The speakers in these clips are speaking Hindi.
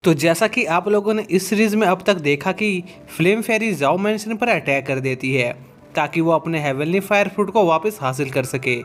तो जैसा कि आप लोगों ने इस सीरीज में अब तक देखा कि फ्लेम फेरी जाओ मैंशन पर अटैक कर देती है ताकि वो अपने हेवनली फायर फ्रूट को वापस हासिल कर सके।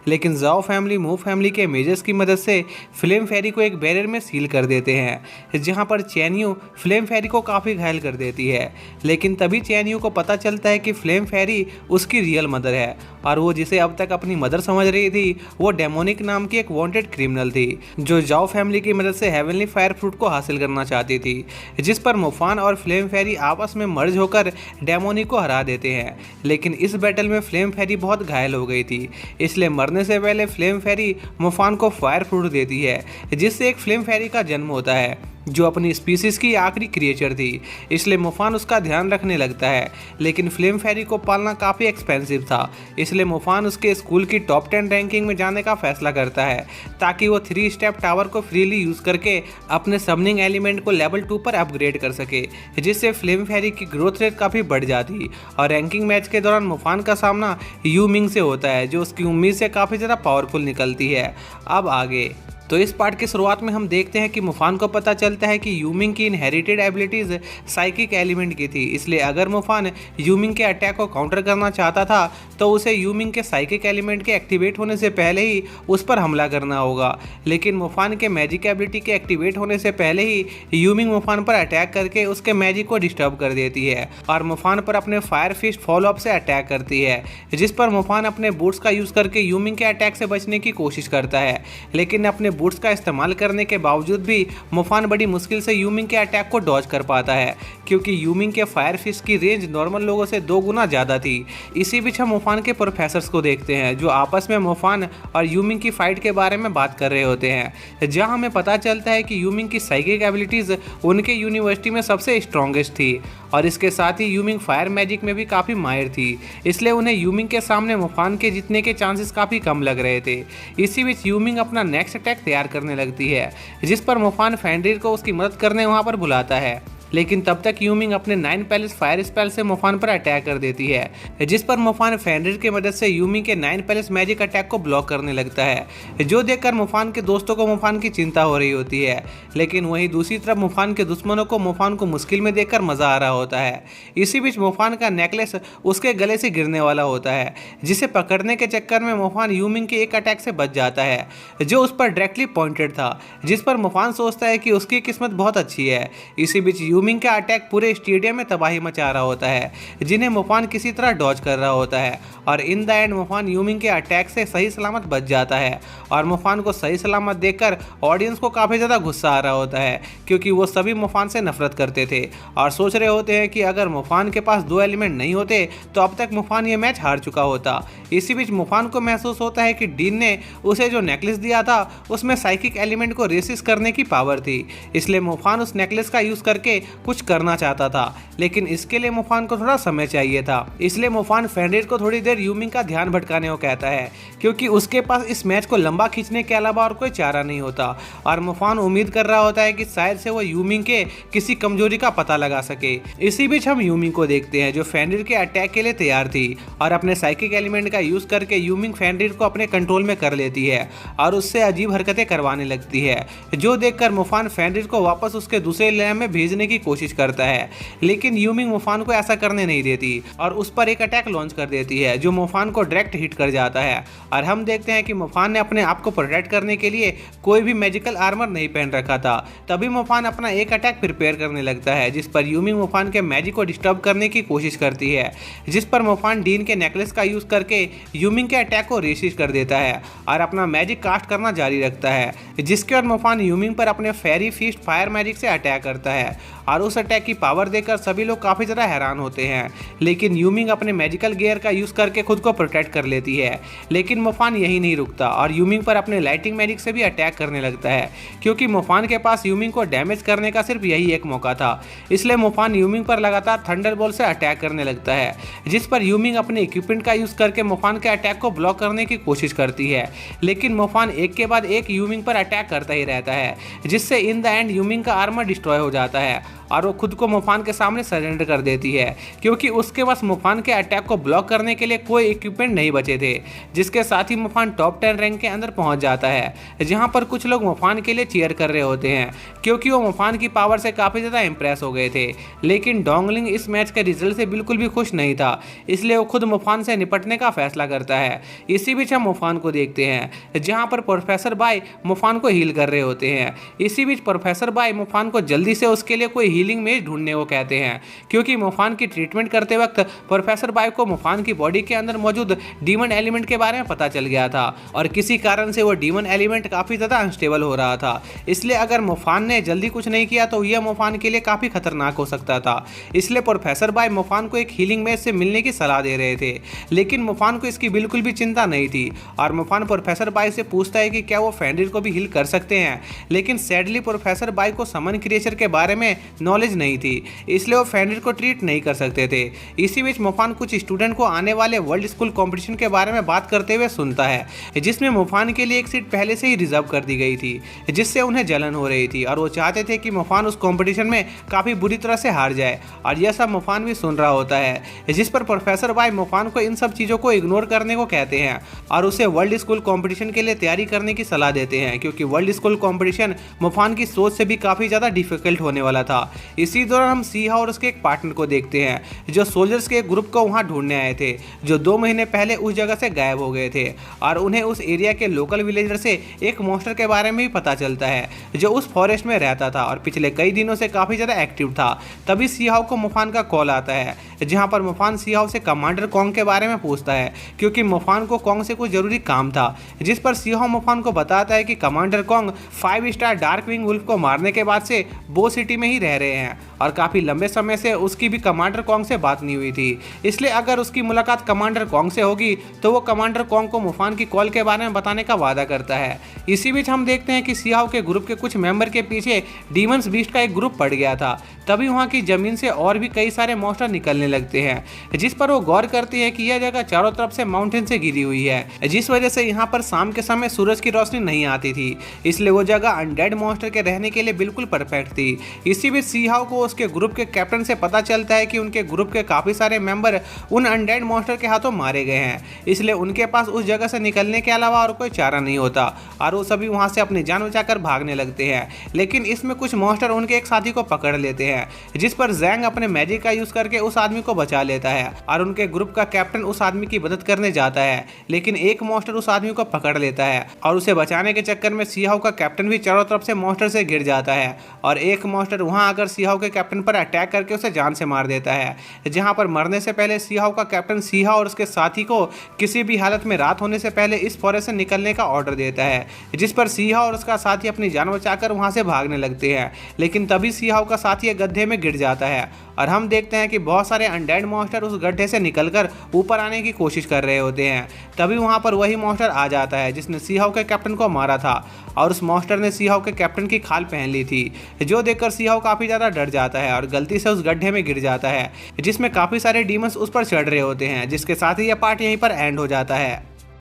लेकिन जाओ फैमिली मूव फैमिली के मेजर्स की मदद से फ्लेम फेरी को एक बैरियर में सील कर देते हैं, जहां पर चैनियो फ्लेम फेरी को काफ़ी घायल कर देती है। लेकिन तभी चैनियो को पता चलता है कि फ्लेम फेरी उसकी रियल मदर है और वो जिसे अब तक अपनी मदर समझ रही थी वो डेमोनिक नाम की एक वांटेड क्रिमिनल थी जो जाओ फैमिली की मदद से हेवनली फायर फ्रूट को हासिल करना चाहती थी, जिस पर मुफान और फ्लेम फेरी आपस में मर्ज होकर डेमोनिक को हरा देते हैं। लेकिन इस बैटल में फ्लेम फेरी बहुत घायल हो गई थी, इसलिए मरने से पहले फ्लेम फेरी मुफान को फायर फ्रूट देती है, जिससे एक फ्लेम फेरी का जन्म होता है जो अपनी स्पीसीज की आखिरी क्रिएचर थी। इसलिए मुफान उसका ध्यान रखने लगता है। लेकिन फ्लेम फेरी को पालना काफ़ी एक्सपेंसिव था, इसलिए मुफान उसके स्कूल की टॉप 10 रैंकिंग में जाने का फैसला करता है ताकि वो 3 स्टेप टावर को फ्रीली यूज़ करके अपने समनिंग एलिमेंट को लेवल 2 पर अपग्रेड कर सके, जिससे फ्लेम फेरी की ग्रोथ रेट काफ़ी बढ़ जाती। और रैंकिंग मैच के दौरान मुफान का सामना यू मिंग से होता है जो उसकी उम्मीद से काफ़ी ज़्यादा पावरफुल निकलती है। अब आगे तो इस पार्ट की शुरुआत में हम देखते हैं कि मुफान को पता चलता है कि यूमिंग की इनहेरिटेड एबिलिटीज़ साइकिक एलिमेंट की थी, इसलिए अगर मुफान यूमिंग के अटैक को काउंटर करना चाहता था तो उसे यूमिंग के साइकिक एलिमेंट के एक्टिवेट होने से पहले ही उस पर हमला करना होगा। लेकिन मुफान के मैजिक एबिलिटी के एक्टिवेट होने से पहले ही यूमिंग मुफान पर अटैक करके उसके मैजिक को डिस्टर्ब कर देती है और मुफान पर अपने फायर फिस्ट फॉलो अप से अटैक करती है, जिस पर मुफान अपने बूट्स का यूज़ करके यूमिंग के अटैक से बचने की कोशिश करता है। लेकिन अपने बूट्स का इस्तेमाल करने के बावजूद भी मुफान बड़ी मुश्किल से यूमिंग के अटैक को डॉज कर पाता है, क्योंकि यूमिंग के फायर फिस्ट की रेंज नॉर्मल लोगों से 2 गुना ज़्यादा थी। इसी बीच हम मुफान के प्रोफेसर्स को देखते हैं जो आपस में मुफान और यूमिंग की फाइट के बारे में बात कर रहे होते हैं, जहां हमें पता चलता है कि यूमिंग की साइकिक एबिलिटीज़ उनके यूनिवर्सिटी में सबसे स्ट्रॉन्गेस्ट थी और इसके साथ ही यूमिंग फायर मैजिक में भी काफ़ी माहिर थी, इसलिए उन्हें यूमिंग के सामने मुफान के जीतने के चांसेस काफ़ी कम लग रहे थे। इसी बीच यूमिंग अपना नेक्स्ट अटैक तैयार करने लगती है, जिस पर मुफान फेंड्रिर को उसकी मदद करने वहां पर बुलाता है। लेकिन तब तक यूमिंग अपने 9 पैलेस फायर स्पेल से मुफान पर अटैक कर देती है, जिस पर मुफान फेंड्रिर की मदद से यूमिंग के 9 पैलेस मैजिक अटैक को ब्लॉक करने लगता है, जो देखकर मुफान के दोस्तों को मुफान की चिंता हो रही होती है। लेकिन वहीं दूसरी तरफ मुफान के दुश्मनों को मुफान को मुश्किल में देखकर मजा आ रहा होता है। इसी बीच मुफान का नेकलेस उसके गले से गिरने वाला होता है, जिसे पकड़ने के चक्कर में मुफान यूमिंग के एक अटैक से बच जाता है जो उस पर डायरेक्टली पॉइंटेड था, जिस पर मुफान सोचता है कि उसकी किस्मत बहुत अच्छी है। इसी बीच यूमिंग का अटैक पूरे स्टेडियम में तबाही मचा रहा होता है, जिन्हें मुफान किसी तरह डॉज कर रहा होता है और इन द एंड मुफान यूमिंग के अटैक से सही सलामत बच जाता है। और मुफान को सही सलामत देखकर ऑडियंस को काफ़ी ज़्यादा गुस्सा आ रहा होता है, क्योंकि वो सभी मुफान से नफरत करते थे और सोच रहे होते हैं कि अगर मुफान के पास 2 एलिमेंट नहीं होते तो अब तक मुफान ये मैच हार चुका होता। इसी बीच मुफान को महसूस होता है कि डीन ने उसे जो नेकलेस दिया था उसमें साइकिक एलिमेंट को रेसिस्ट करने की पावर थी, इसलिए मुफान उस नेकलेस का यूज़ करके कुछ करना चाहता था। लेकिन इसके लिए मुफान को थोड़ा समय चाहिए था, इसलिए मुफान फेंड्रिर को थोड़ी देर यूमिंग का ध्यान भटकाने को कहता है, क्योंकि उसके पास इस मैच को लंबा खींचने के अलावा और कोई चारा नहीं होता। और मुफान उम्मीद कर रहा होता है कि शायद से वो यूमिंग के किसी कमजोरी का पता लगा सके। इसी बीच हम यूमिंग को देखते हैं जो फेंड्रिर के अटैक के लिए तैयार थी और अपने साइकिक एलिमेंट का यूज करके यूमिंग फेंड्रिर को अपने कंट्रोल में कर लेती है और उससे अजीब हरकतें करवाने लगती है, जो देखकर मुफान फेंड्रिर को वापस उसके दूसरे लैब में भेजने की कोशिश करता है। लेकिन यूमिंग मुफान को ऐसा करने नहीं देती और उस पर एक अटैक लॉन्च कर देती है जो मुफान को डायरेक्ट हिट कर जाता है। और हम देखते हैं कि मुफान ने अपने आप को प्रोटेक्ट करने के लिए कोई भी मैजिकल आर्मर नहीं पहन रखा था। तभी मुफान अपना एक अटैक प्रिपेयर करने लगता है, जिस पर यूमिंग मुफान के मैजिक को डिस्टर्ब करने की कोशिश करती है, जिस पर मुफान डीन के नेकलेस का यूज करके यूमिंग के अटैक को रेसिस्ट कर देता है और अपना मैजिक कास्ट करना जारी रखता है, जिसके बाद मुफान यूमिंग पर अपने फेरी फीस्ट फायर मैजिक से अटैक करता है और उस अटैक की पावर देखकर सभी लोग काफ़ी ज़्यादा हैरान होते हैं। लेकिन यूमिंग अपने मैजिकल गियर का यूज़ करके खुद को प्रोटेक्ट कर लेती है। लेकिन मुफान यही नहीं रुकता और यूमिंग पर अपने लाइटिंग मैजिक से भी अटैक करने लगता है, क्योंकि मुफान के पास यूमिंग को डैमेज करने का सिर्फ यही एक मौका था। इसलिए मुफान यूमिंग पर लगातार थंडरबोल्ट से अटैक करने लगता है, जिस पर यूमिंग अपने इक्विपमेंट का यूज़ करके मुफान के अटैक को ब्लॉक करने की कोशिश करती है। लेकिन मुफान एक के बाद एक यूमिंग पर अटैक करता ही रहता है, जिससे इन द एंड यूमिंग का आर्मर डिस्ट्रॉय हो जाता है और वो खुद को मुफान के सामने सरेंडर कर देती है, क्योंकि उसके पास मुफान के अटैक को ब्लॉक करने के लिए कोई इक्विपमेंट नहीं बचे थे। जिसके साथ ही मुफान टॉप 10 रैंक के अंदर पहुंच जाता है, जहां पर कुछ लोग मुफान के लिए चीयर कर रहे होते हैं, क्योंकि वो मुफान की पावर से काफ़ी ज़्यादा इंप्रेस हो गए थे। लेकिन डोंगलिंग इस मैच के रिजल्ट से बिल्कुल भी खुश नहीं था, इसलिए वो खुद मुफान से निपटने का फैसला करता है। इसी बीच हम मुफान को देखते हैं, जहां पर प्रोफेसर बाई मुफान को हील कर रहे होते हैं। इसी बीच प्रोफेसर बाई मुफान को जल्दी से उसके लिए कोई हीलिंग मेज ढूंढने को कहते हैं, क्योंकि मुफान की ट्रीटमेंट करते वक्त प्रोफेसर बाई को मुफान की बॉडी के अंदर मौजूद डीमन एलिमेंट के बारे में पता चल गया था, और किसी कारण से वो डीमन एलिमेंट काफ़ी ज़्यादा अनस्टेबल हो रहा था। इसलिए अगर मुफान ने जल्दी कुछ नहीं किया तो यह मुफान के लिए काफ़ी खतरनाक हो सकता था। इसलिए प्रोफेसर बाई मुफान को एक हीलिंग मेज से मिलने की सलाह दे रहे थे, लेकिन मुफान को इसकी बिल्कुल भी चिंता नहीं थी। और मुफान प्रोफेसर बाई से पूछता है कि क्या वो फेंडिर को भी हील कर सकते हैं, लेकिन सैडली प्रोफेसर बाई को समन क्रिएचर के बारे में नॉलेज नहीं थी, इसलिए वो फेंडिर को ट्रीट नहीं कर सकते थे। इसी बीच मुफान कुछ स्टूडेंट को आने वाले वर्ल्ड स्कूल कॉम्पिटिशन के बारे में बात करते हुए सुनता है, जिसमें मुफान के लिए एक सीट पहले से ही रिजर्व कर दी गई थी, जिससे उन्हें जलन हो रही थी और वो चाहते थे कि मुफान उस कंपटीशन में काफ़ी बुरी तरह से हार जाए। और यह सब मुफान भी सुन रहा होता है, जिस पर प्रोफेसर बाई मुफान को इन सब चीज़ों को इग्नोर करने को कहते हैं और उसे वर्ल्ड स्कूल कंपटीशन के लिए तैयारी करने की सलाह देते हैं, क्योंकि वर्ल्ड स्कूल कंपटीशन मुफान की सोच से भी काफ़ी ज़्यादा डिफिकल्ट होने वाला था। इसी दौरान हम सीहा और उसके एक पार्टनर को देखते हैं, जो सोल्जर्स के एक ग्रुप को वहाँ ढूंढने आए थे, जो 2 महीने पहले उस जगह से गायब हो गए थे। और उन्हें उस एरिया के लोकल विलेजर से एक मॉन्स्टर के बारे में भी पता चलता है, जो उस फॉरेस्ट में रहता था और पिछले कई दिनों से काफ़ी ज़्यादा एक्टिव था। तभी सीहाओ को मुफान का कॉल आता है, जहां पर मुफान सीहाओ से कमांडर कॉन्ग के बारे में पूछता है, क्योंकि मुफान को कॉन्ग से कुछ जरूरी काम था। जिस पर सीहाओ मुफान को बताता है कि commander Kong 5 star dark wing wolf को मारने के बाद से बो सिटी में ही रह रहे हैं और काफ़ी लंबे समय से उसकी भी कमांडर कॉन्ग से बात नहीं हुई थी। इसलिए अगर उसकी मुलाकात कमांडर कॉन्ग से होगी तो वो कमांडर कॉन्ग को मुफान की कॉल के बारे में बताने का वादा करता है। इसी बीच हम देखते हैं कि सीहाओ के ग्रुप के कुछ मेंबर के पीछे डीमंस बीस्ट का एक ग्रुप पड़ गया था। तभी वहाँ की जमीन से और भी कई सारे मॉन्स्टर निकलने लगते हैं, जिस पर वो गौर करती है कि यह जगह चारों तरफ से माउंटेन से घिरी हुई है, जिस वजह से यहाँ पर शाम के समय सूरज की रोशनी नहीं आती थी। इसलिए वो जगह अनडेड मॉन्स्टर के रहने के लिए बिल्कुल परफेक्ट थी। इसी बीच सीहाओ को उसके ग्रुप के कैप्टन से पता चलता है कि उनके ग्रुप के काफ़ी सारे मेंबर उन अनडेड मॉन्स्टर के हाथों मारे गए हैं, इसलिए उनके पास उस जगह से निकलने के अलावा और कोई चारा नहीं होता और वो सभी वहाँ से अपनी जान बचाकर भागने लगते हैं। लेकिन इसमें कुछ मॉन्स्टर उनके एक साथी को पकड़ लेते हैं, जिस पर जैंग अपने मैजिक का यूज करके उस आदमी को बचा लेता है और उनके ग्रुप का कैप्टन उस आदमी की मदद करने जाता है। लेकिन एक मॉन्स्टर उस आदमी को पकड़ लेता है और उसे बचाने के चक्कर में सीहाओ का कैप्टन भी चारों तरफ से मॉन्स्टर से गिर जाता है और एक मॉन्स्टर वहां आकर सीहाओ के कैप्टन पर अटैक करके उसे जान से मार देता है। जहां पर मरने से पहले सीहाओ का कैप्टन सीहा और उसके साथी को किसी भी हालत में रात होने से पहले इस फॉरेस्ट से निकलने का ऑर्डर देता है, जिस पर सीहा और उसका साथी अपनी जान बचाकर वहां से भागने लगते हैं। लेकिन तभी सीहाओ का साथी एक गड्ढे में गिर जाता है और हम देखते हैं कि बहुत सारे अनडेड मॉन्स्टर उस गड्ढे से निकलकर ऊपर आने की कोशिश कर रहे होते हैं। तभी वहां पर वही मॉन्स्टर आ जाता है जिसने सीहाओ के कैप्टन को मारा था और उस मॉन्स्टर ने सीहाओ के कैप्टन की खाल पहन ली थी, जो देखकर सीहाओ काफ़ी ज़्यादा डर जाता है और गलती से उस गड्ढे में गिर जाता है, जिसमें काफ़ी सारे डीमंस उस पर चढ़ रहे होते हैं। जिसके साथ ही यह पार्ट यहीं पर एंड हो जाता है।